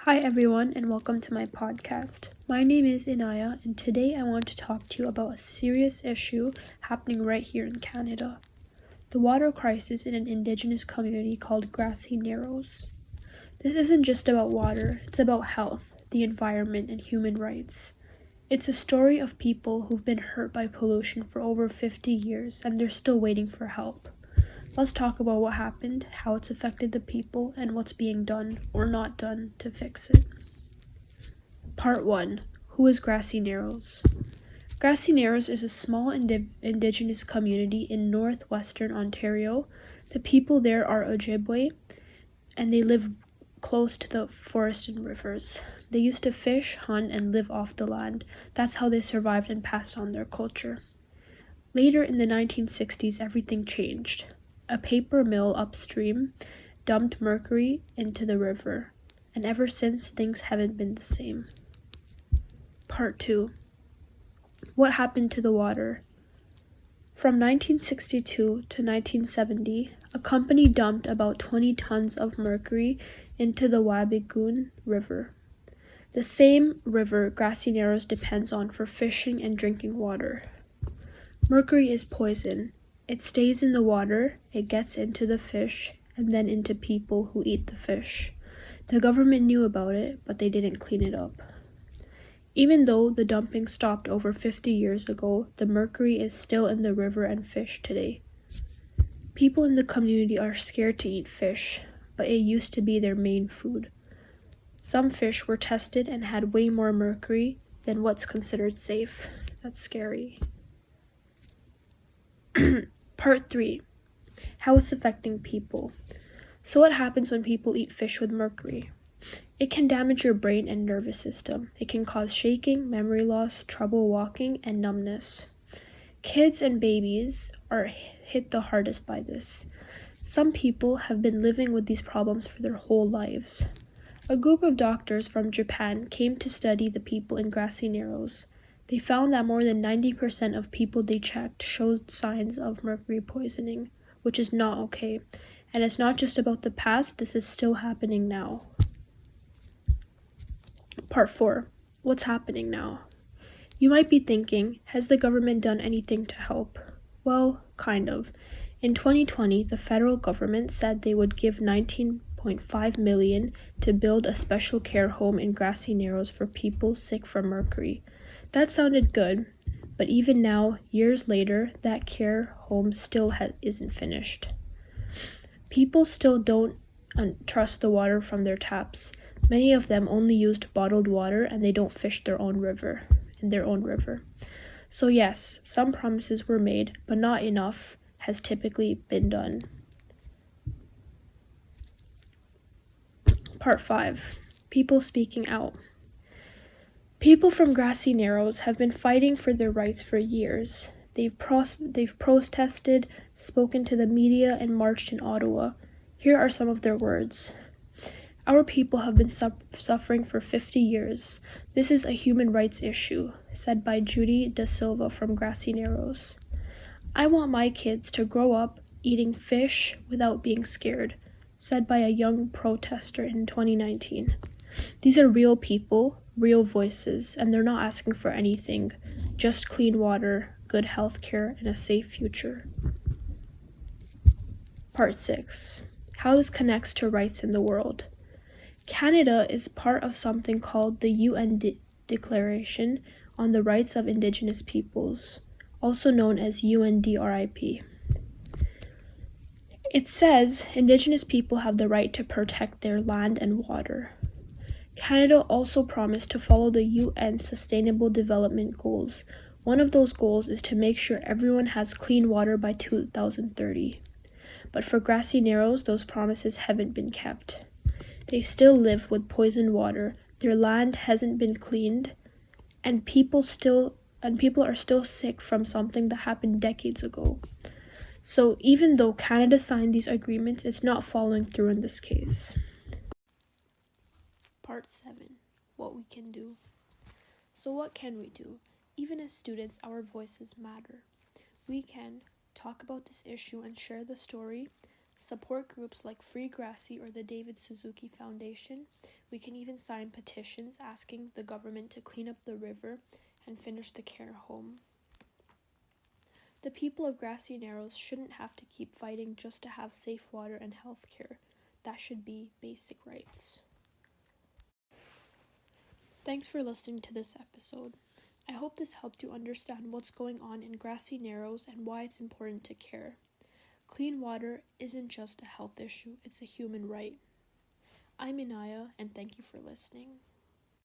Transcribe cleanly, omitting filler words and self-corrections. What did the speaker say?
Hi, everyone, and welcome to my podcast. My name is Inaya, and today I want to talk to you about a serious issue happening right here in Canada, the water crisis in an Indigenous community called Grassy Narrows. This isn't just about water, it's about health, the environment, and human rights. It's a story of people who've been hurt by pollution for over 50 years, and they're still waiting for help. Let's talk about what happened, how it's affected the people, and what's being done or not done to fix it. Part 1. Who is Grassy Narrows? Grassy Narrows is a small Indigenous community in northwestern Ontario. The people there are Ojibwe, and they live close to the forest and rivers. They used to fish, hunt, and live off the land. That's how they survived and passed on their culture. Later in the 1960s, everything changed. A paper mill upstream dumped mercury into the river, and ever since, things haven't been the same. Part 2. What happened to the water? From 1962 to 1970, a company dumped about 20 tons of mercury into the Wabigoon River, the same river Grassy Narrows depends on for fishing and drinking water. Mercury is poison. It stays in the water, it gets into the fish, and then into people who eat the fish. The government knew about it, but they didn't clean it up. Even though the dumping stopped over 50 years ago, the mercury is still in the river and fish today. People in the community are scared to eat fish, but it used to be their main food. Some fish were tested and had way more mercury than what's considered safe. That's scary. Part 3. How it's affecting people. So what happens when people eat fish with mercury? It can damage your brain and nervous system. It can cause shaking, memory loss, trouble walking, and numbness. Kids and babies are hit the hardest by this. Some people have been living with these problems for their whole lives. A group of doctors from Japan came to study the people in Grassy Narrows. They found that more than 90% of people they checked showed signs of mercury poisoning, which is not okay. And it's not just about the past, this is still happening now. Part 4. What's happening now? You might be thinking, has the government done anything to help? Well, kind of. In 2020, the federal government said they would give $19.5 million to build a special care home in Grassy Narrows for people sick from mercury. That sounded good, but even now, years later, that care home still isn't finished. People still don't trust the water from their taps. Many of them only used bottled water and they don't fish in their own river. So yes, some promises were made, but not enough has typically been done. Part 5. People speaking out. People from Grassy Narrows have been fighting for their rights for years. They've protested, spoken to the media, and marched in Ottawa. Here are some of their words. Our people have been suffering for 50 years. This is a human rights issue, said by Judy Da Silva from Grassy Narrows. I want my kids to grow up eating fish without being scared, said by a young protester in 2019. These are real people, real voices, and they're not asking for anything, just clean water, good health care, and a safe future. Part 6. How this connects to rights in the world. Canada is part of something called the UN Declaration on the Rights of Indigenous Peoples, also known as UNDRIP. It says Indigenous people have the right to protect their land and water. Canada also promised to follow the UN Sustainable Development Goals. One of those goals is to make sure everyone has clean water by 2030. But for Grassy Narrows, those promises haven't been kept. They still live with poisoned water, their land hasn't been cleaned, and people are still sick from something that happened decades ago. So even though Canada signed these agreements, it's not following through in this case. Part 7. What we can do. So what can we do? Even as students, our voices matter. We can talk about this issue and share the story, Support groups like Free Grassy or the David Suzuki Foundation. We can even sign petitions asking the government to clean up the river and finish the care home. The people of Grassy Narrows shouldn't have to keep fighting just to have safe water and health care. That should be basic rights. Thanks for listening to this episode. I hope this helped you understand what's going on in Grassy Narrows and why it's important to care. Clean water isn't just a health issue, it's a human right. I'm Inaya, and thank you for listening.